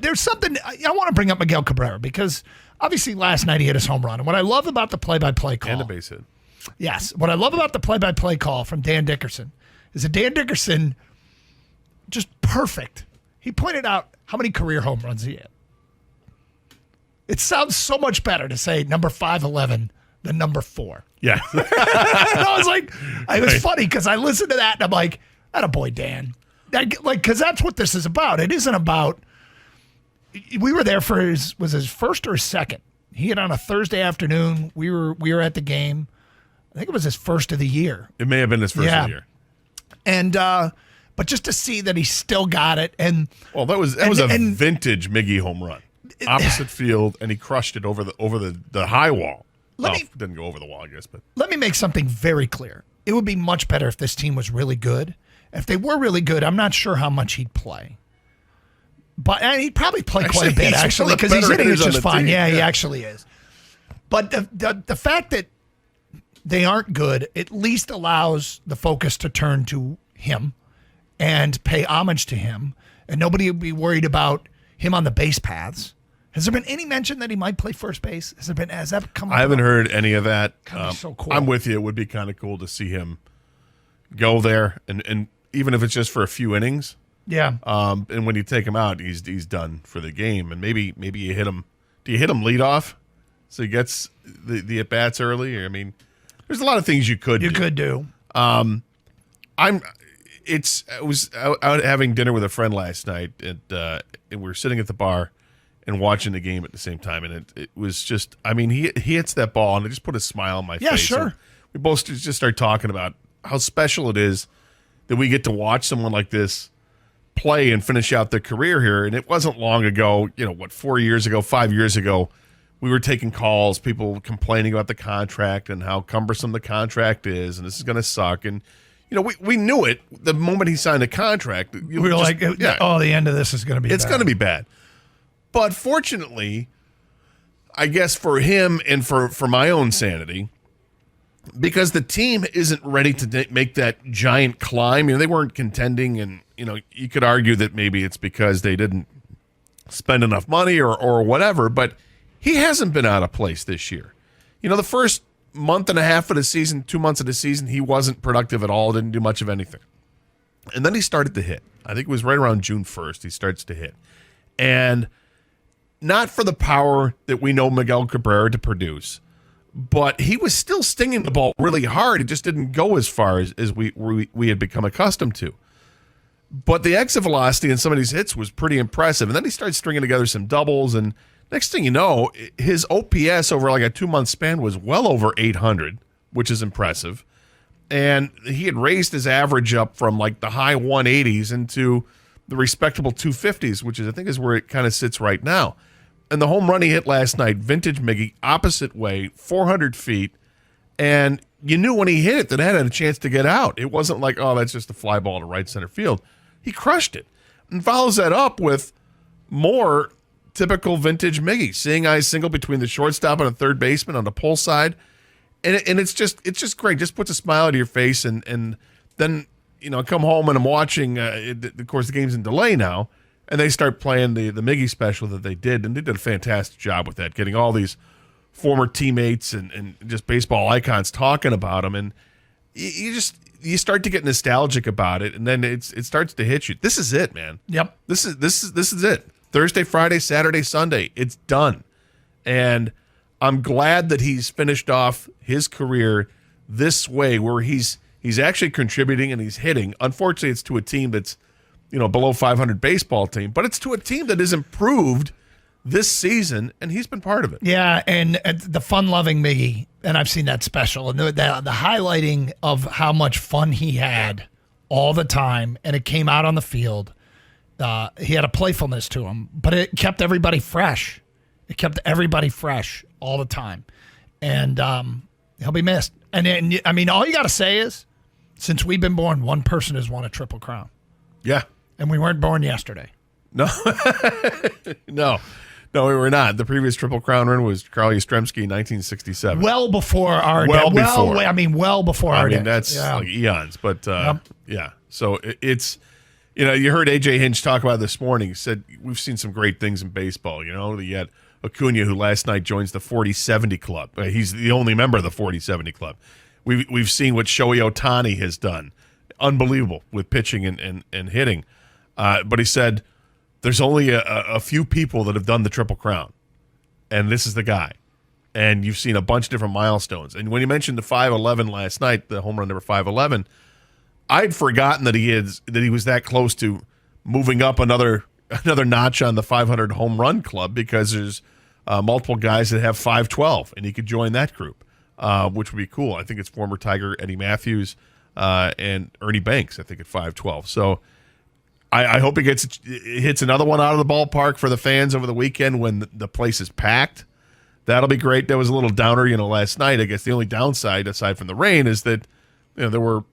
There's something I want to bring up Miguel Cabrera because obviously last night he hit his home run. And what I love about the play-by-play call. And a base hit. Yes. What I love about the play-by-play call from Dan Dickerson is that Dan Dickerson, just perfect. He pointed out how many career home runs he had. It sounds so much better to say number 511 than number 4. Yeah. I was like, it was funny because I listened to that and I'm like, attaboy, Dan. Because that's what this is about. It isn't about, we were there for his first or his second. He hit on a Thursday afternoon. We were at the game. I think it was his first of the year. It may have been his first of the year. And, but just to see that he still got it. And well, that was a vintage Miggy home run. Opposite field, and he crushed it over the high wall. Didn't go over the wall, I guess. But let me make something very clear. It would be much better if this team was really good. If they were really good, I'm not sure how much he'd play. But he'd probably play quite a bit, actually, because he's hitting it just fine. Yeah, he actually is. But the fact that they aren't good at least allows the focus to turn to him and pay homage to him, and nobody would be worried about him on the base paths. Has there been any mention that he might play first base? Has that come up? I haven't heard any of that. So cool. I'm with you. It would be kind of cool to see him go there, and even if it's just for a few innings. Yeah. And when you take him out, he's done for the game. And maybe you hit him. Do you hit him lead off so he gets the at bats early? I mean, there's a lot of things you could do. I was out having dinner with a friend last night, and we were sitting at the bar and watching the game at the same time, and it was just, I mean, he hits that ball, and it just put a smile on my face. Yeah, sure. And we both just started talking about how special it is that we get to watch someone like this play and finish out their career here. And it wasn't long ago, 4 years ago, 5 years ago, we were taking calls, people complaining about the contract and how cumbersome the contract is, and this is going to suck. And we knew it the moment he signed the contract. We were like, the end of this is going to be bad. It's going to be bad. But fortunately, I guess for him and for my own sanity, because the team isn't ready to make that giant climb. They weren't contending, and you could argue that maybe it's because they didn't spend enough money or whatever, but he hasn't been out of place this year. The first month and a half of the season, 2 months of the season, he wasn't productive at all, didn't do much of anything. And then he started to hit. I think it was right around June 1st he starts to hit. And not for the power that we know Miguel Cabrera to produce, but he was still stinging the ball really hard. It just didn't go as far as we had become accustomed to. But the exit velocity in some of these hits was pretty impressive. And then he started stringing together some doubles, and next thing you know, his OPS over like a 2-month span was well over 800, which is impressive. And he had raised his average up from like the high 180s into the respectable 250s, which I think is where it kind of sits right now. And the home run he hit last night, vintage Miggy, opposite way, 400 feet. And you knew when he hit it that it had a chance to get out. It wasn't like, oh, that's just a fly ball to right center field. He crushed it and follows that up with more typical vintage Miggy, seeing eye single between the shortstop and a third baseman on the pull side. And it's just great. Just puts a smile on your face. And then, I come home and I'm watching, of course, the game's in delay now. And they start playing the Miggy special that they did. And they did a fantastic job with that, getting all these former teammates and just baseball icons talking about him. And you start to get nostalgic about it. And then it starts to hit you. This is it, man. Yep. This is it. Thursday, Friday, Saturday, Sunday. It's done. And I'm glad that he's finished off his career this way, where he's actually contributing and he's hitting. Unfortunately, it's to a team that's below 500 baseball team, but it's to a team that has improved this season, and he's been part of it. Yeah, and the fun-loving Miggy, and I've seen that special, and the highlighting of how much fun he had all the time, and it came out on the field. He had a playfulness to him, but it kept everybody fresh. It kept everybody fresh all the time, and he'll be missed. And I mean, all you got to say is, since we've been born, one person has won a Triple Crown. Yeah. And we weren't born yesterday. No. No, we were not. The previous Triple Crown run was Carl Yastrzemski in 1967. Well before our day. Well before our day. That's like eons. But, yeah. So it's You heard A.J. Hinch talk about it this morning. He said, we've seen some great things in baseball. You had Acuna, who last night joins the 40-70 club. He's the only member of the 40-70 club. We've seen what Shohei Ohtani has done. Unbelievable with pitching and hitting. But he said, there's only a few people that have done the Triple Crown, and this is the guy. And you've seen a bunch of different milestones. And when you mentioned the 511 last night, the home run number 511, I'd forgotten that he was that close to moving up another notch on the 500 home run club, because there's multiple guys that have 512, and he could join that group, which would be cool. I think it's former Tiger Eddie Matthews and Ernie Banks, I think, at 512. So I hope he hits another one out of the ballpark for the fans over the weekend when the place is packed. That'll be great. That was a little downer, last night. I guess the only downside, aside from the rain, is that there were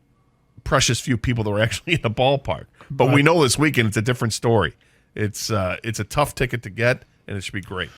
precious few people that were actually in the ballpark. But we know this weekend it's a different story. It's a tough ticket to get, and it should be great.